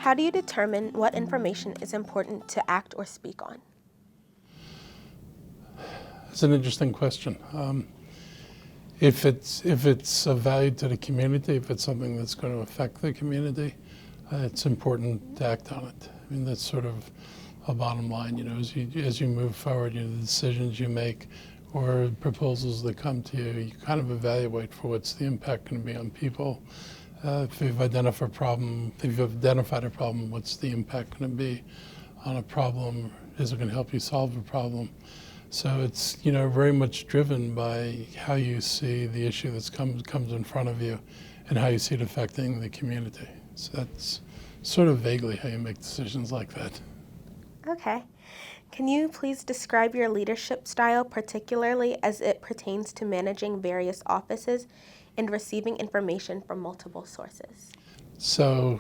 How do you determine what information is important to act or speak on? It's an interesting question. If it's of value to the community, if it's something that's going to affect the community, it's important to act on it. I mean, that's sort of a bottom line. As you move forward, the decisions you make or proposals that come to you, you kind of evaluate for what's the impact going to be on people. If you've identified a problem, what's the impact going to be on a problem? Is it going to help you solve a problem? So it's very much driven by how you see the issue that comes in front of you and how you see it affecting the community. So that's sort of vaguely how you make decisions like that. Okay. Can you please describe your leadership style, particularly as it pertains to managing various offices and receiving information from multiple sources? So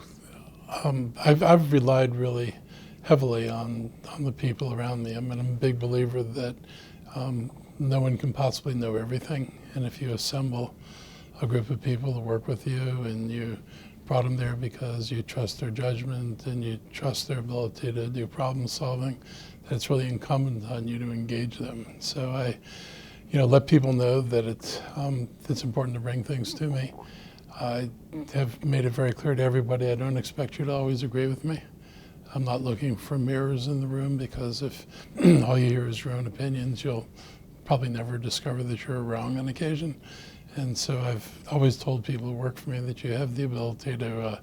I've relied really heavily on the people around me. I mean, I'm a big believer that no one can possibly know everything, and if you assemble a group of people to work with you and you brought them there because you trust their judgment and you trust their ability to do problem solving, it's really incumbent on you to engage them. So I let people know that it's important to bring things to me. I have made it very clear to everybody I don't expect you to always agree with me. I'm not looking for mirrors in the room, because if all you hear is your own opinions, you'll probably never discover that you're wrong on occasion. And so I've always told people who work for me that you have the ability to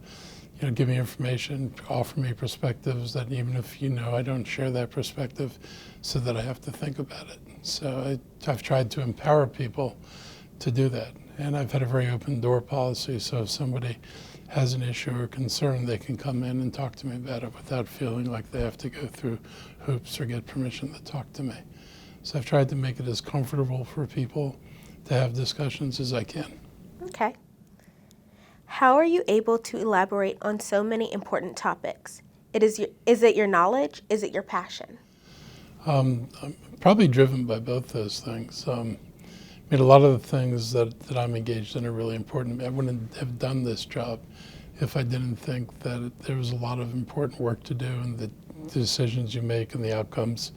give me information, offer me perspectives that even if I don't share that perspective, so that I have to think about it. So I've tried to empower people to do that. And I've had a very open door policy, so if somebody has an issue or concern, they can come in and talk to me about it without feeling like they have to go through hoops or get permission to talk to me. So I've tried to make it as comfortable for people to have discussions as I can. Okay. How are you able to elaborate on so many important topics? Is it your knowledge? Is it your passion? I'm probably driven by both those things. A lot of the things that I'm engaged in are really important. I wouldn't have done this job if I didn't think that there was a lot of important work to do, and the decisions you make and the outcomes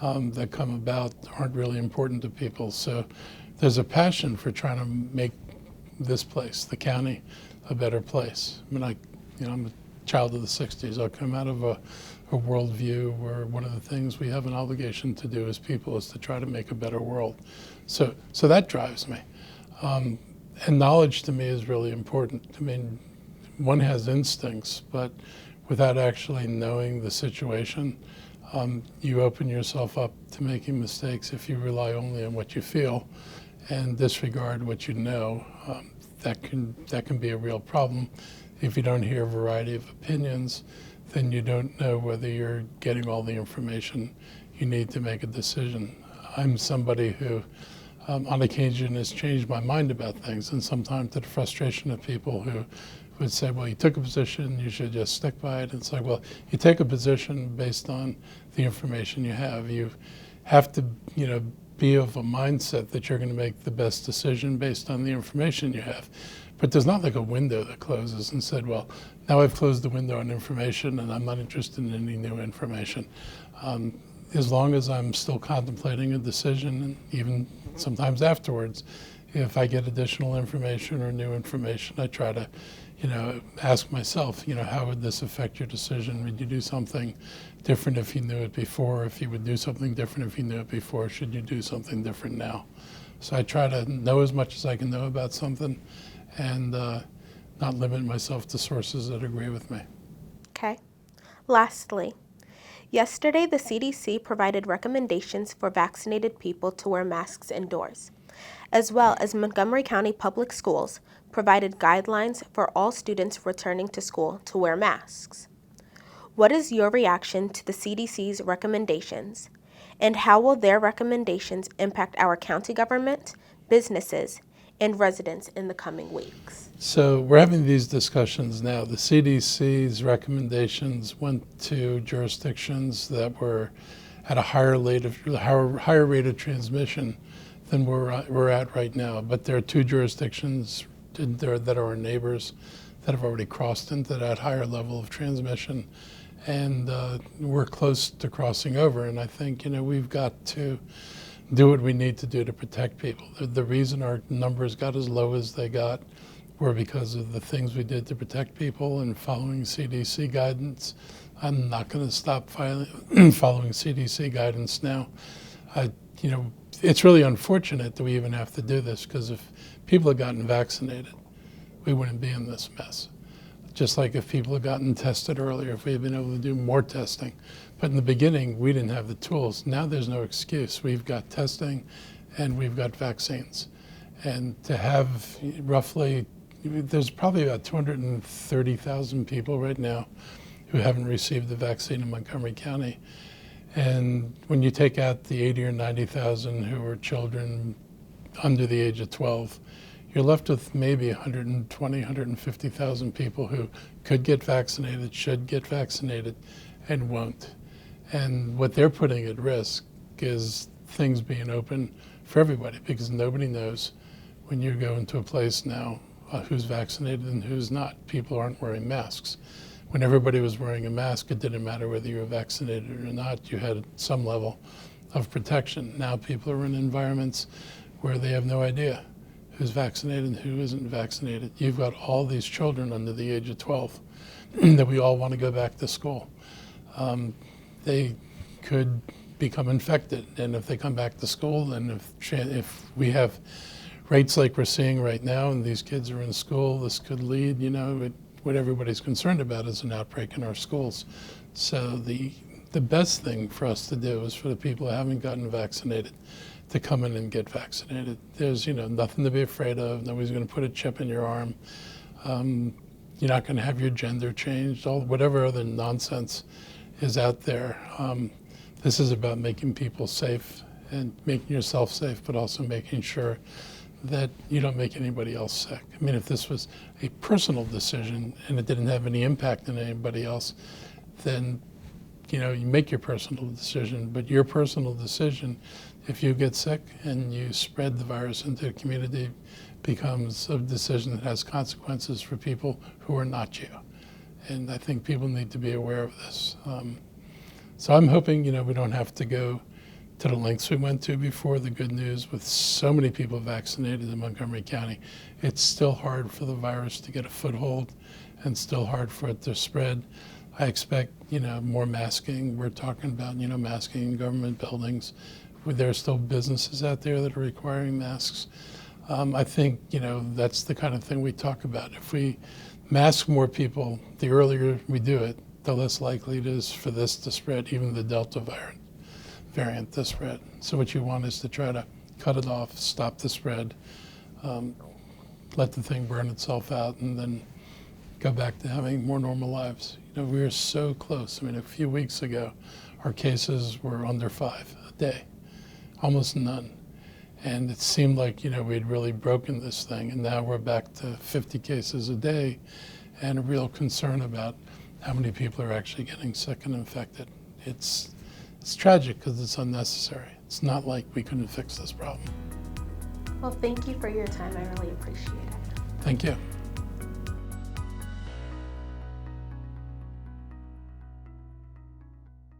that come about aren't really important to people. So there's a passion for trying to make this place, the county, a better place. I mean, I'm a child of the 60s. I come out of a worldview where one of the things we have an obligation to do as people is to try to make a better world. So that drives me. And knowledge to me is really important. I mean, one has instincts, but without actually knowing the situation, you open yourself up to making mistakes if you rely only on what you feel and disregard what you know. That can be a real problem. If you don't hear a variety of opinions, then you don't know whether you're getting all the information you need to make a decision. I'm somebody who, on occasion, has changed my mind about things, and sometimes to the frustration of people who would say, well, you took a position, you should just stick by it. And it's like, well, you take a position based on the information you have. You have to, be of a mindset that you're going to make the best decision based on the information you have. But there's not like a window that closes and said, well, now I've closed the window on information and I'm not interested in any new information. As long as I'm still contemplating a decision, and even sometimes afterwards, if I get additional information or new information, I try to, ask myself, how would this affect your decision? Would you do something different if you knew it before? If you would do something different if you knew it before, should you do something different now? So I try to know as much as I can know about something and not limit myself to sources that agree with me. Okay. Lastly, yesterday the CDC provided recommendations for vaccinated people to wear masks indoors, as well as Montgomery County Public Schools provided guidelines for all students returning to school to wear masks. What is your reaction to the CDC's recommendations, and how will their recommendations impact our county government, businesses, and residents in the coming weeks? So we're having these discussions now. The CDC's recommendations went to jurisdictions that were at a higher rate of transmission than we're at right now. But there are two jurisdictions that are our neighbors that have already crossed into that higher level of transmission, and we're close to crossing over. And I think, we've got to do what we need to do to protect people. The reason our numbers got as low as they got were because of the things we did to protect people and following CDC guidance. I'm not going to stop following CDC guidance now. It's really unfortunate that we even have to do this, because if people had gotten vaccinated, we wouldn't be in this mess. Just like if people had gotten tested earlier, if we had been able to do more testing. But in the beginning, we didn't have the tools. Now there's no excuse. We've got testing and we've got vaccines. And to have roughly, there's probably about 230,000 people right now who haven't received the vaccine in Montgomery County. And when you take out the 80 or 90,000 who are children under the age of 12, you're left with maybe 120, 150,000 people who could get vaccinated, should get vaccinated, and won't. And what they're putting at risk is things being open for everybody, because nobody knows when you go into a place now who's vaccinated and who's not. People aren't wearing masks. When everybody was wearing a mask, it didn't matter whether you were vaccinated or not. You had some level of protection. Now people are in environments where they have no idea who's vaccinated and who isn't vaccinated. You've got all these children under the age of 12 that we all want to go back to school. They could become infected, and if they come back to school, and if we have rates like we're seeing right now and these kids are in school, this could lead, what everybody's concerned about is an outbreak in our schools. So the best thing for us to do is for the people who haven't gotten vaccinated to come in and get vaccinated. There's nothing to be afraid of. Nobody's going to put a chip in your arm. You're not going to have your gender changed. Whatever other nonsense is out there. This is about making people safe and making yourself safe, but also making sure that you don't make anybody else sick. I mean, if this was a personal decision and it didn't have any impact on anybody else, then you make your personal decision. But your personal decision, if you get sick and you spread the virus into the community, becomes a decision that has consequences for people who are not you. And I think people need to be aware of this. So I'm hoping, we don't have to go to the lengths we went to before. The good news, with so many people vaccinated in Montgomery County, it's still hard for the virus to get a foothold and still hard for it to spread. I expect, more masking. We're talking about, masking in government buildings. There are still businesses out there that are requiring masks. I think, that's the kind of thing we talk about. If we mask more people, the earlier we do it, the less likely it is for this to spread, even the Delta variant to spread. So what you want is to try to cut it off, stop the spread, let the thing burn itself out, and then go back to having more normal lives. We are so close. I mean, a few weeks ago, our cases were under 5 a day, almost none. And it seemed like, we'd really broken this thing, and now we're back to 50 cases a day, and a real concern about how many people are actually getting sick and infected. It's tragic because it's unnecessary. It's not like we couldn't fix this problem. Well, thank you for your time. I really appreciate it. Thank you.